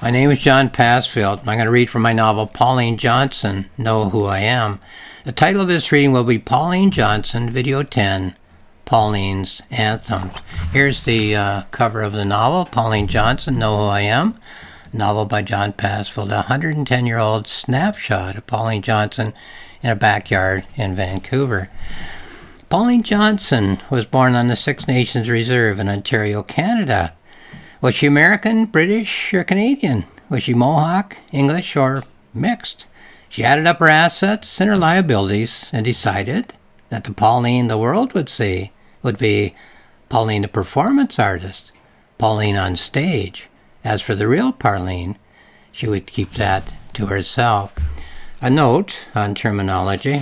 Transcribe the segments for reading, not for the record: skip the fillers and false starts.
My name is John Passfield. I'm going to read from my novel Pauline Johnson, Know Who I Am. The title of this reading will be Pauline Johnson, Video 10, Pauline's Anthems. Here's the cover of the novel, Pauline Johnson, Know Who I Am, novel by John Passfield, a 110-year-old snapshot of Pauline Johnson in a backyard in Vancouver. Pauline Johnson was born on the Six Nations Reserve in Ontario, Canada. Was she American, British, or Canadian? Was she Mohawk, English, or mixed? She added up her assets and her liabilities and decided that the Pauline the world would see would be Pauline the performance artist, Pauline on stage. As for the real Pauline, she would keep that to herself. A note on terminology.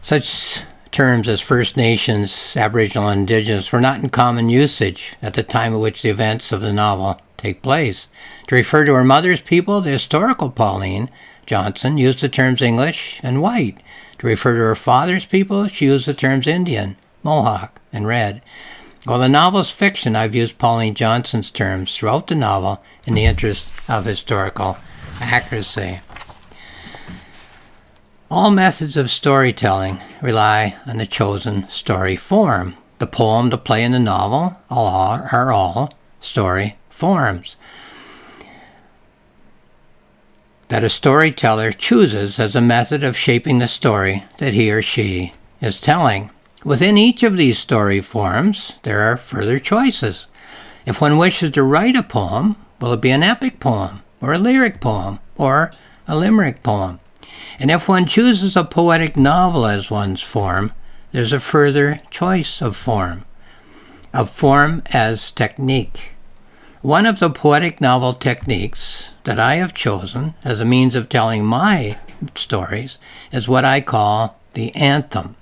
Such terms as First Nations, Aboriginal, and Indigenous were not in common usage at the time at which the events of the novel take place. To refer to her mother's people, the historical Pauline Johnson used the terms English and white. To refer to her father's people, she used the terms Indian, Mohawk, and red. While the novel's fiction, I've used Pauline Johnson's terms throughout the novel in the interest of historical accuracy. All methods of storytelling rely on the chosen story form. The poem, the play, and the novel are all story forms that a storyteller chooses as a method of shaping the story that he or she is telling. Within each of these story forms, there are further choices. If one wishes to write a poem, will it be an epic poem, or a lyric poem, or a limerick poem? And if one chooses a poetic novel as one's form, there's a further choice of form as technique. One of the poetic novel techniques that I have chosen as a means of telling my stories is what I call the anthem.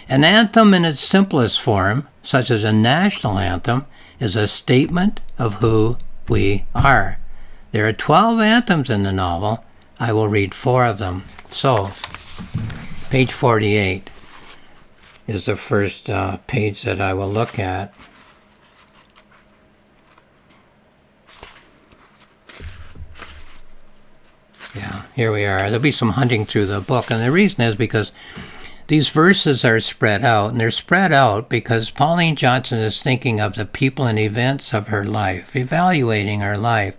An anthem in its simplest form, such as a national anthem, is a statement of who we are. There are 12 anthems in the novel. I will read 4 of them. So, page 48 is the first page that I will look at. Yeah, here we are. There'll be some hunting through the book, and the reason is because these verses are spread out, and they're spread out because Pauline Johnson is thinking of the people and events of her life, evaluating her life.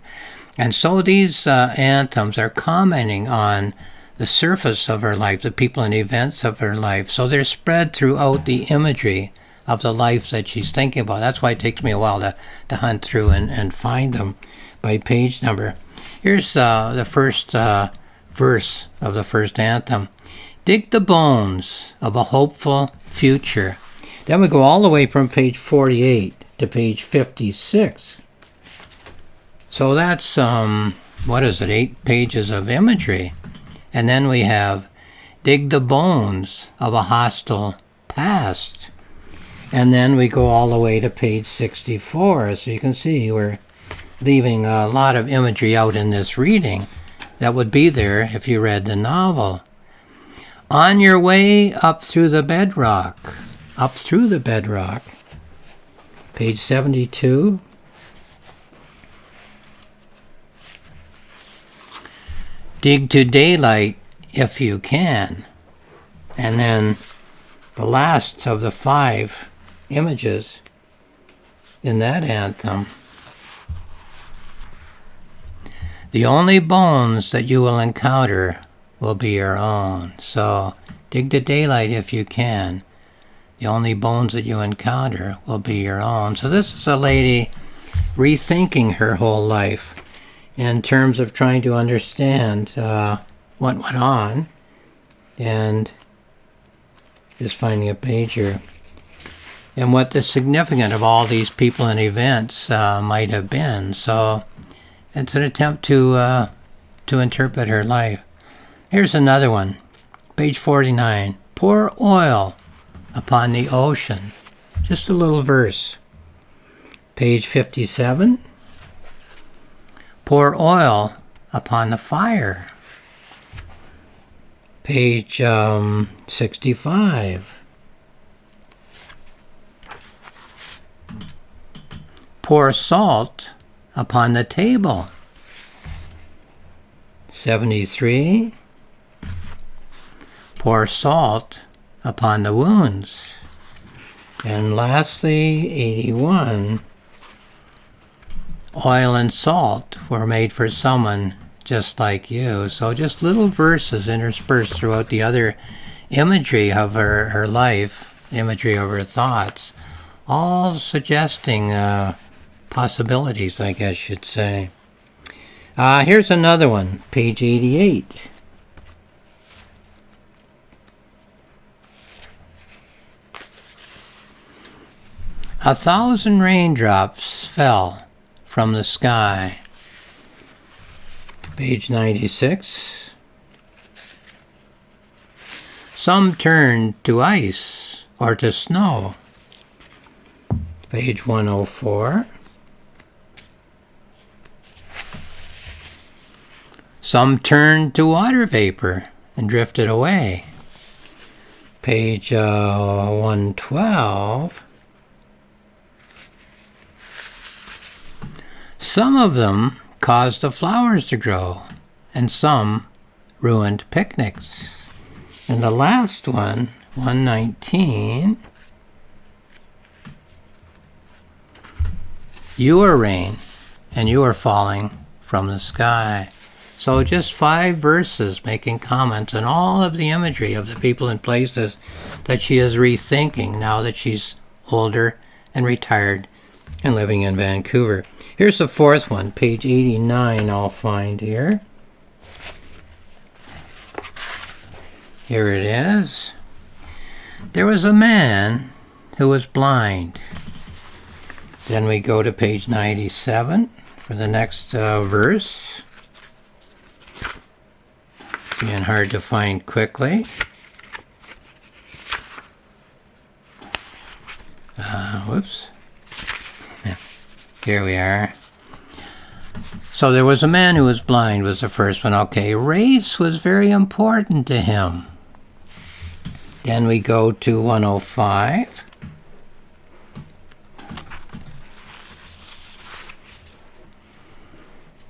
And so these anthems are commenting on the surface of her life, the people and events of her life. So they're spread throughout the imagery of the life that she's thinking about. That's why it takes me a while to hunt through and find them by page number. Here's the first verse of the first anthem. Dig the bones of a hopeful future. Then we go all the way from page 48 to page 56. So that's, 8 pages of imagery. And then we have dig the bones of a hostile past. And then we go all the way to page 64. So you can see we're leaving a lot of imagery out in this reading that would be there if you read the novel. On your way up through the bedrock, page 72. Dig to daylight if you can. And then the last of the 5 images in that anthem. The only bones that you will encounter will be your own. So dig to daylight if you can. The only bones that you encounter will be your own. So this is a lady rethinking her whole life in terms of trying to understand what went on, and just finding a page here, and what the significance of all these people and events might have been. So it's an attempt to interpret her life. Here's another one, page 49. Pour oil upon the ocean. Just a little verse. Page 57. Pour oil upon the fire. Page 65. Pour salt upon the table. 73. Pour salt upon the wounds. And lastly, 81. Oil and salt were made for someone just like you. So just little verses interspersed throughout the other imagery of her life, imagery of her thoughts, all suggesting possibilities, I guess you'd say. Here's another one, page 88. A thousand raindrops fell from the sky. Page 96. Some turned to ice or to snow. Page 104. Some turned to water vapor and drifted away. Page 112. Some of them caused the flowers to grow, and some ruined picnics. And the last one, 119, you are rain, and you are falling from the sky. So just 5 verses making comments on all of the imagery of the people and places that she is rethinking now that she's older and retired and living in Vancouver. Here's the 4th one, page 89 I'll find here. Here it is. There was a man who was blind. Then we go to page 97 for the next verse. Being hard to find quickly. Whoops. Here we are. So there was a man who was blind was the first one. Okay, race was very important to him. Then we go to 105.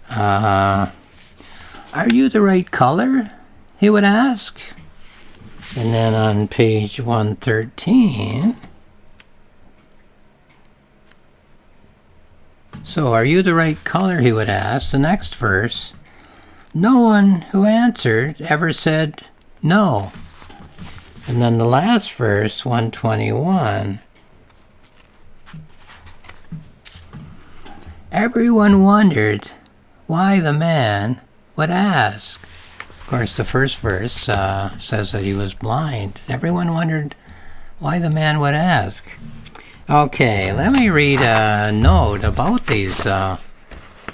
Are you the right color? He would ask. And then on page 113, so are you the right color? He would ask. The next verse, no one who answered ever said no. And then the last verse, 121, everyone wondered why the man would ask. Of course, the first verse says that he was blind. Everyone wondered why the man would ask. Okay, let me read a note about these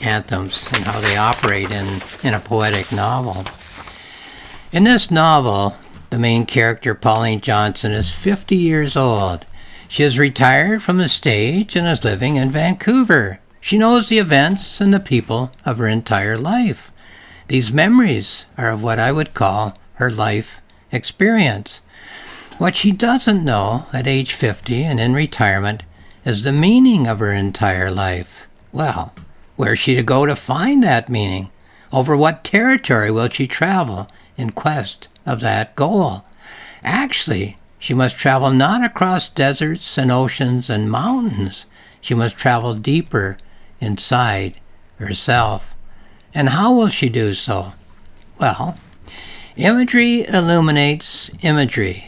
anthems and how they operate in a poetic novel. In this novel, the main character, Pauline Johnson, is 50 years old. She is retired from the stage and is living in Vancouver. She knows the events and the people of her entire life. These memories are of what I would call her life experience. What she doesn't know at age 50 and in retirement is the meaning of her entire life. Well, where is she to go to find that meaning? Over what territory will she travel in quest of that goal? Actually, she must travel not across deserts and oceans and mountains. She must travel deeper inside herself. And how will she do so? Well, imagery illuminates imagery.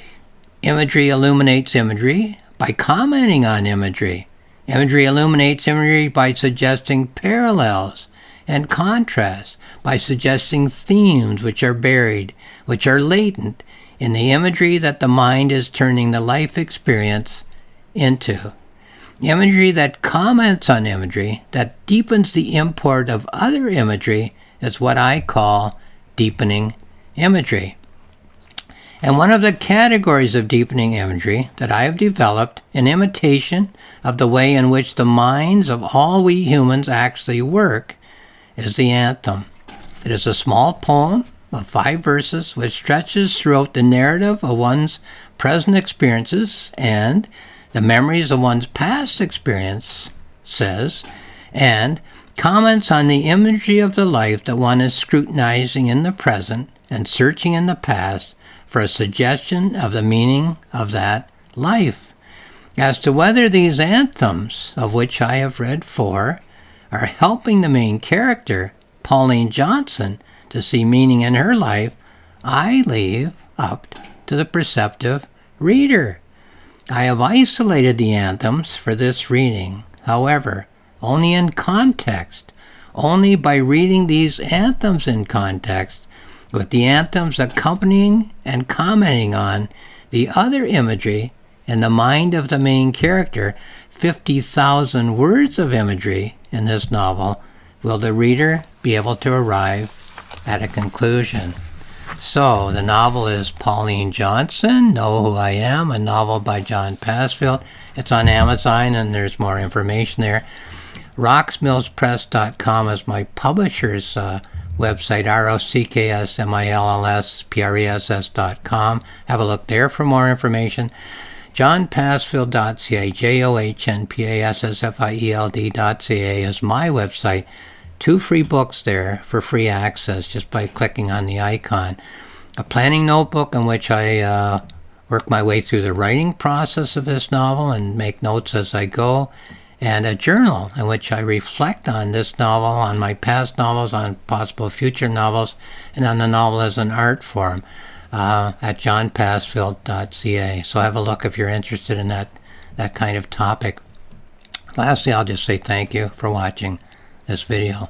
Imagery illuminates imagery by commenting on imagery. Imagery illuminates imagery by suggesting parallels and contrasts, by suggesting themes which are buried, which are latent in the imagery that the mind is turning the life experience into. Imagery that comments on imagery, that deepens the import of other imagery, is what I call deepening imagery. And one of the categories of deepening imagery that I have developed in imitation of the way in which the minds of all we humans actually work is the anthem. It is a small poem of 5 verses which stretches throughout the narrative of one's present experiences and the memories of one's past experiences, and comments on the imagery of the life that one is scrutinizing in the present and searching in the past for a suggestion of the meaning of that life. As to whether these anthems, of which I have read 4, are helping the main character, Pauline Johnson, to see meaning in her life, I leave up to the perceptive reader. I have isolated the anthems for this reading, however, only in context. Only by reading these anthems in context, with the anthems accompanying and commenting on the other imagery in the mind of the main character, 50,000 words of imagery in this novel, will the reader be able to arrive at a conclusion. So, the novel is Pauline Johnson, Know Who I Am, a novel by John Passfield. It's on Amazon, and there's more information there. rocksmillspress.com is my publisher's website, rocksmillspress.com. Have a look there for more information. johnpassfield.ca, johnpassfield.ca is my website. 2 free books there for free access just by clicking on the icon. A planning notebook in which I work my way through the writing process of this novel and make notes as I go, and a journal in which I reflect on this novel, on my past novels, on possible future novels, and on the novel as an art form at johnpassfield.ca. So have a look if you're interested in that kind of topic. Lastly, I'll just say thank you for watching this video.